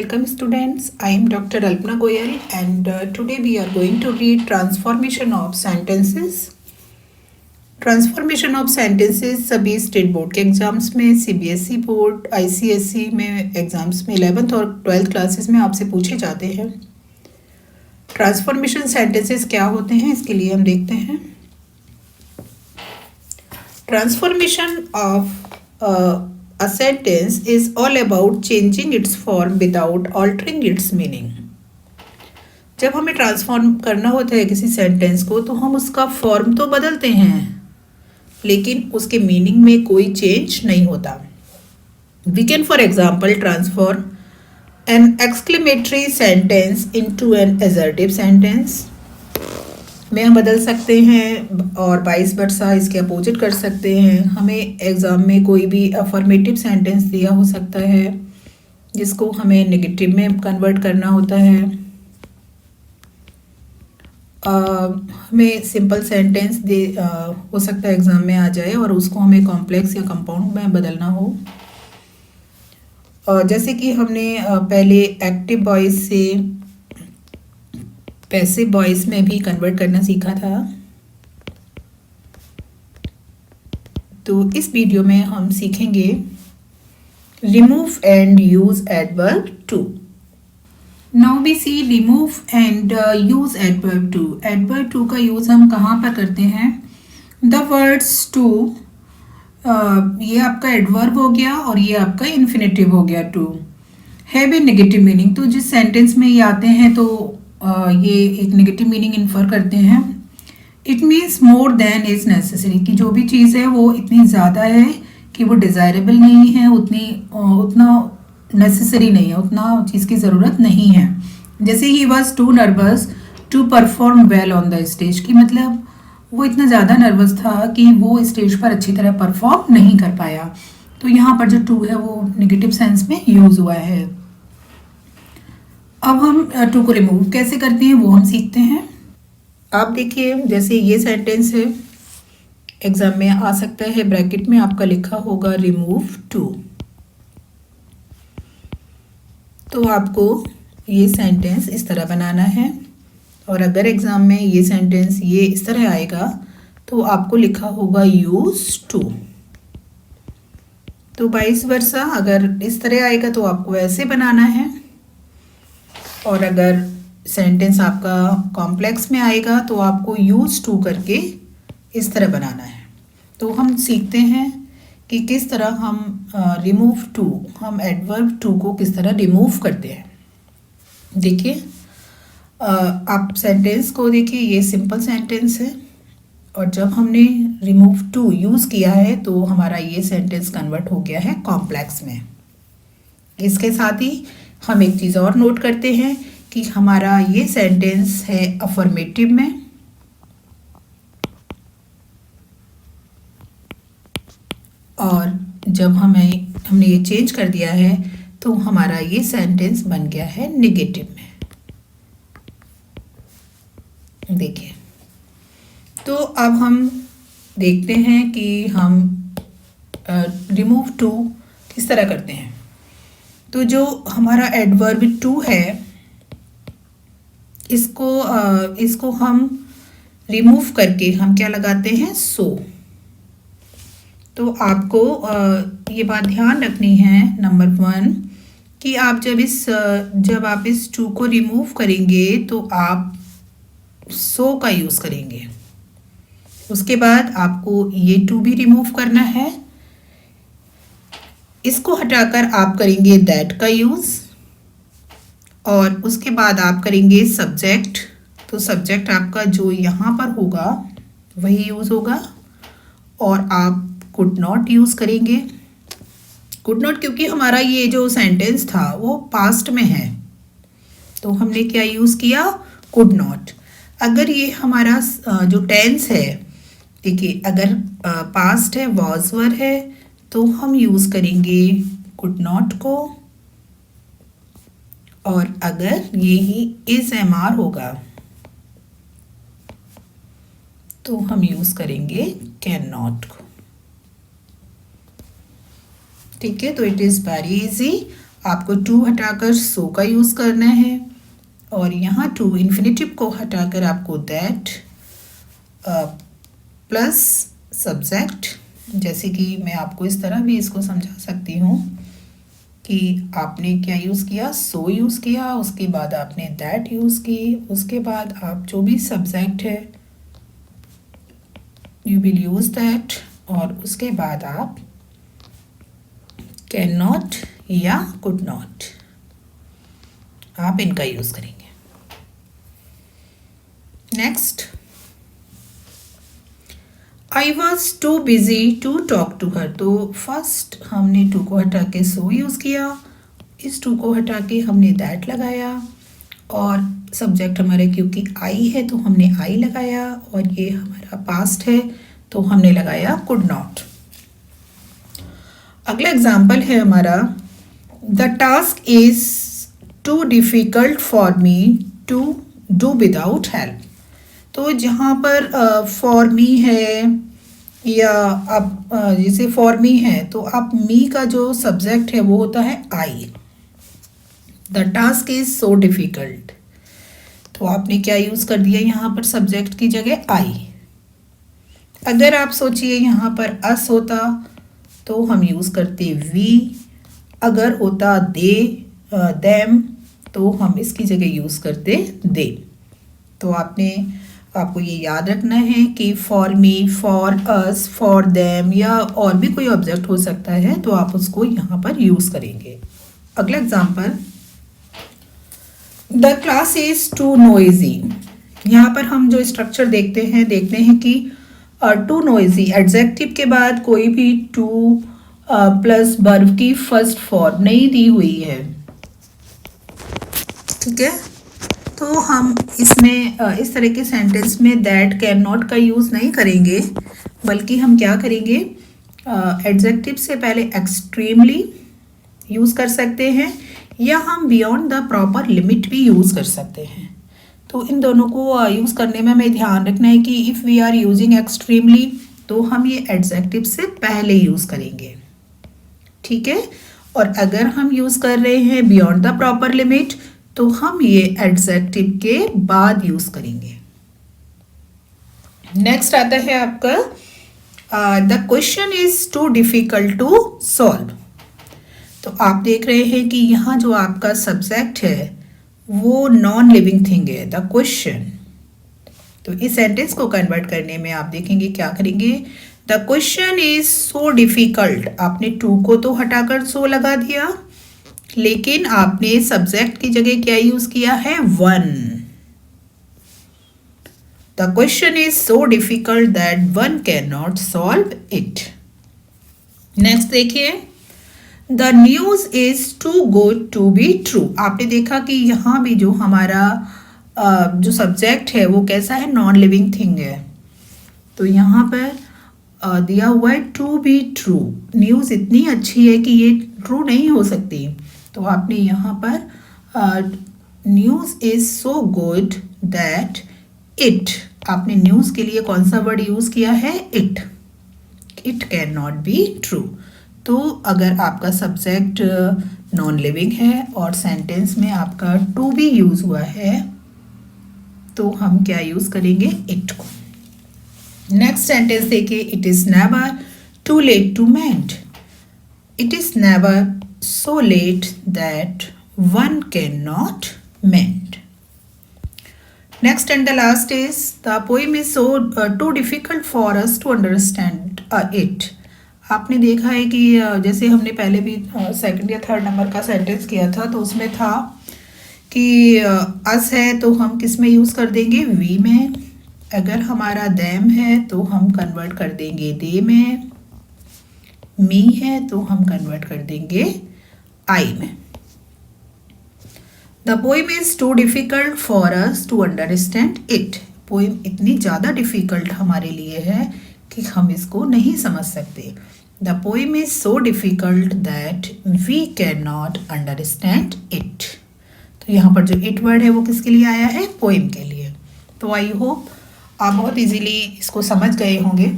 welcome students. I am Dr. Alpna Goyal and today we are going to read transformation of sentences. Transformation of sentences सभी state board के exams में, CBSE board, ICSE में exams में 11th और 12th classes में आपसे पूछे जाते हैं। ट्रांसफॉर्मेशन सेंटेंसेस क्या होते हैं इसके लिए हम देखते हैं। Transformation of A sentence is all about changing its form without altering its meaning. जब हमें ट्रांसफॉर्म करना होता है किसी सेंटेंस को तो हम उसका फॉर्म तो बदलते हैं लेकिन उसके मीनिंग में कोई चेंज नहीं होता। We can for example transform an exclamatory sentence into an assertive sentence में हम बदल सकते हैं और वाइस वर्सा इसके अपोजिट कर सकते हैं। हमें एग्ज़ाम में कोई भी अफर्मेटिव सेंटेंस दिया हो सकता है जिसको हमें नेगेटिव में कन्वर्ट करना होता है। हमें सिंपल सेंटेंस हो सकता है एग्ज़ाम में आ जाए और उसको हमें कॉम्प्लेक्स या कंपाउंड में बदलना हो। जैसे कि हमने पहले एक्टिव वॉइस से पैसिव वॉइस में भी कन्वर्ट करना सीखा था। तो इस वीडियो में हम सीखेंगे remove and use adverb too. Now we see remove and use adverb too. Adverb too का यूज हम कहाँ पर करते हैं? द वर्ड्स टू, ये आपका एडवर्ब हो गया और ये आपका इन्फिनेटिव हो गया। Too have a negative meaning, तो जिस सेंटेंस में ये आते हैं तो ये एक नेगेटिव मीनिंग इन्फर करते हैं। It means more than is necessary, कि जो भी चीज़ है वो इतनी ज़्यादा है कि वो डिज़ायरेबल नहीं है, उतना नेसेसरी नहीं है, उतना चीज़ की ज़रूरत नहीं है। जैसे he was too nervous to perform well on the stage, की मतलब वो इतना ज़्यादा नर्वस था कि वो स्टेज पर अच्छी तरह परफॉर्म नहीं कर पाया। तो यहाँ पर जो टू है वो नेगेटिव सेंस में यूज़ हुआ है। अब हम टू को रिमूव कैसे करते हैं वो हम सीखते हैं। आप देखिए, जैसे ये सेंटेंस है, एग्जाम में आ सकता है, ब्रैकेट में आपका लिखा होगा रिमूव टू। तो आपको ये सेंटेंस इस तरह बनाना है और अगर एग्जाम में ये सेंटेंस ये इस तरह आएगा तो आपको लिखा होगा यूज टू। तो वाइस वर्सा अगर इस तरह आएगा तो आपको ऐसे बनाना है और अगर सेंटेंस आपका कॉम्प्लेक्स में आएगा तो आपको यूज टू करके इस तरह बनाना है। तो हम सीखते हैं कि किस तरह हम रिमूव टू, हम एडवर्ब टू को किस तरह रिमूव करते हैं। देखिए, आप सेंटेंस को देखिए, ये सिंपल सेंटेंस है और जब हमने रिमूव टू यूज़ किया है तो हमारा ये सेंटेंस कन्वर्ट हो गया है कॉम्प्लेक्स में। इसके साथ ही हम एक चीज़ और नोट करते हैं कि हमारा ये सेंटेंस है अफर्मेटिव में और जब हमने ये चेंज कर दिया है तो हमारा ये सेंटेंस बन गया है नेगेटिव में। देखिए, तो अब हम देखते हैं कि हम रिमूव टू किस तरह करते हैं। तो जो हमारा एडवर्ब टू है इसको हम रिमूव करके हम क्या लगाते हैं? सो। तो आपको ये बात ध्यान रखनी है, नंबर 1, कि आप जब आप इस टू को रिमूव करेंगे तो आप सो का यूज़ करेंगे। उसके बाद आपको ये टू भी रिमूव करना है, इसको हटाकर आप करेंगे दैट का यूज़ और उसके बाद आप करेंगे सब्जेक्ट। तो सब्जेक्ट आपका जो यहाँ पर होगा वही यूज़ होगा और आप कुड नॉट यूज़ करेंगे। कुड नॉट क्योंकि हमारा ये जो सेंटेंस था वो पास्ट में है तो हमने क्या यूज़ किया? Could not. अगर ये हमारा जो टेंस है, देखिए, अगर पास्ट है, वॉज वर है, तो हम यूज़ करेंगे कुड नॉट को और अगर यही इज एम आर होगा तो हम यूज़ करेंगे कैन नॉट को। ठीक है, तो इट इज़ वेरी इजी। आपको टू हटाकर सो का यूज़ करना है, और यहाँ टू इन्फिनेटिव को हटाकर आपको दैट प्लस सब्जेक्ट, जैसे कि मैं आपको इस तरह भी इसको समझा सकती हूँ कि आपने क्या यूज़ किया, सो यूज़ किया, उसके बाद आपने दैट यूज़ की, उसके बाद आप जो भी सब्जेक्ट है यू विल यूज़ दैट, और उसके बाद आप कैन नॉट या कुड नॉट आप इनका यूज़ करेंगे। Next, I was too busy to talk to her. तो फर्स्ट हमने टू को हटा के सो यूज़ किया, इस टू को हटा के हमने दैट लगाया, और सब्जेक्ट हमारे क्योंकि आई है तो हमने आई लगाया, और ये हमारा पास्ट है तो हमने लगाया कुड नॉट। अगला एग्जाम्पल है हमारा, the task is too difficult for me to do without help. तो जहाँ पर फॉर मी है या आप जैसे फॉर मी है तो आप मी का जो सब्जेक्ट है वो होता है I. The task is so difficult, तो आपने क्या यूज़ कर दिया यहाँ पर सब्जेक्ट की जगह आई। अगर आप सोचिए यहाँ पर अस होता तो हम यूज़ करते वी, अगर होता दे देम तो हम इसकी जगह यूज़ करते दे। तो आपको ये याद रखना है कि for me, for us, for them या और भी कोई ऑब्जेक्ट हो सकता है तो आप उसको यहाँ पर यूज़ करेंगे। अगला example, the class is too noisy. यहाँ पर हम जो स्ट्रक्चर देखते हैं कि टू नॉइजी एडजेक्टिव के बाद कोई भी टू प्लस वर्ब की फर्स्ट फॉर्म नहीं दी हुई है, ठीक है। तो हम इसमें इस तरह के सेंटेंस में दैट, कैन नॉट का यूज़ नहीं करेंगे, बल्कि हम क्या करेंगे, एडजेक्टिव से पहले एक्सट्रीमली यूज़ कर सकते हैं या हम बियॉन्ड द प्रॉपर लिमिट भी यूज़ कर सकते हैं। तो इन दोनों को यूज़ करने में हमें ध्यान रखना है कि if we are using extremely तो हम ये एडजेक्टिव से पहले यूज़ करेंगे, ठीक है। और अगर हम यूज़ कर रहे हैं बियॉन्ड द प्रॉपर लिमिट तो हम ये एडजेक्टिव के बाद यूज़ करेंगे। नेक्स्ट आता है आपका, the question is too difficult to solve. तो आप देख रहे हैं कि यहाँ जो आपका सब्जेक्ट है वो नॉन लिविंग थिंग है, द क्वेश्चन। तो इस सेंटेंस को कन्वर्ट करने में आप देखेंगे क्या करेंगे, the question is so difficult. आपने टू को तो हटाकर सो लगा दिया, लेकिन आपने सब्जेक्ट की जगह क्या यूज़ किया है, one. The question is so difficult that one can not solve it. Next देखिए, the news is too good to be true. आपने देखा कि यहाँ भी जो हमारा जो सब्जेक्ट है वो कैसा है, नॉन लिविंग थिंग है। तो यहाँ पर दिया हुआ है टू बी ट्रू। न्यूज़ इतनी अच्छी है कि ये ट्रू नहीं हो सकती, तो आपने यहाँ पर news is so good that it, आपने न्यूज़ के लिए कौन सा वर्ड यूज़ किया है, it. It can not be true. तो अगर आपका सब्जेक्ट नॉन लिविंग है और सेंटेंस में आपका टू भी यूज़ हुआ है तो हम क्या यूज़ करेंगे, इट को। नेक्स्ट सेंटेंस देखिए, it is never too late to mend. It is never so late that one can not mend. Next and the last is, the poem is so too difficult for us to understand it. आपने देखा है कि जैसे हमने पहले भी second या third number का सेंटेंस किया था तो उसमें था कि अस है तो हम किस में यूज़ कर देंगे, वी में। अगर हमारा देम है तो हम कन्वर्ट कर देंगे दे में। मी है तो हम कन्वर्ट कर देंगे आई में। The poem is too difficult for us to understand it. Poem इतनी ज़्यादा डिफ़िकल्ट हमारे लिए है कि हम इसको नहीं समझ सकते। The poem is so difficult that we can not understand it. तो यहाँ पर जो इट वर्ड है वो किसके लिए आया है, पोएम के लिए। तो आई होप आप बहुत इजीली इसको समझ गए होंगे।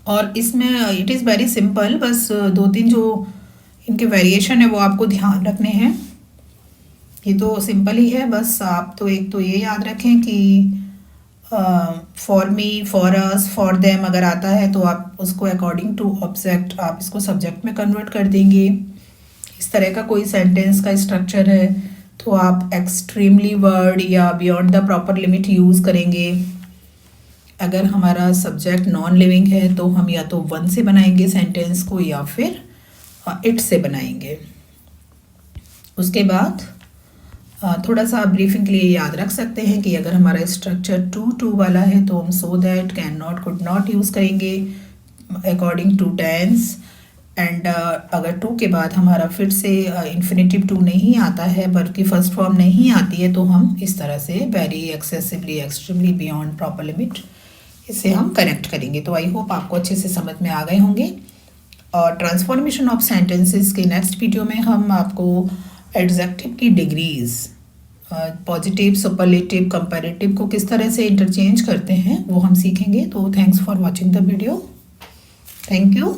और इसमें इट इज़ वेरी सिंपल, बस दो तीन जो इनके वेरिएशन है वो आपको ध्यान रखने हैं। ये तो सिंपल ही है, बस आप तो एक तो ये याद रखें कि for me, for us, for them अगर आता है तो आप उसको अकॉर्डिंग टू ऑब्जेक्ट आप इसको सब्जेक्ट में कन्वर्ट कर देंगे। इस तरह का कोई सेंटेंस का स्ट्रक्चर है तो आप एक्सट्रीमली वर्ड या beyond the proper limit use करेंगे। अगर हमारा सब्जेक्ट नॉन लिविंग है तो हम या तो वन से बनाएंगे सेंटेंस को या फिर इट से बनाएंगे। उसके बाद थोड़ा सा ब्रीफिंग के लिए याद रख सकते हैं कि अगर हमारा स्ट्रक्चर टू वाला है तो हम so that, can not, could not use करेंगे अकॉर्डिंग टू टेंस। एंड अगर टू के बाद हमारा फिर से इन्फिनेटिव टू नहीं आता है बल्कि फर्स्ट फॉर्म नहीं आती है तो हम इस तरह से very, excessively, extremely, beyond, proper limit इसे हम कनेक्ट करेंगे। तो आई होप आपको अच्छे से समझ में आ गए होंगे। और ट्रांसफॉर्मेशन ऑफ सेंटेंसेस के नेक्स्ट वीडियो में हम आपको एडजेक्टिव की डिग्रीज, पॉजिटिव, सुपरलेटिव, कंपैरेटिव को किस तरह से इंटरचेंज करते हैं वो हम सीखेंगे। तो thanks for watching the video. Thank you.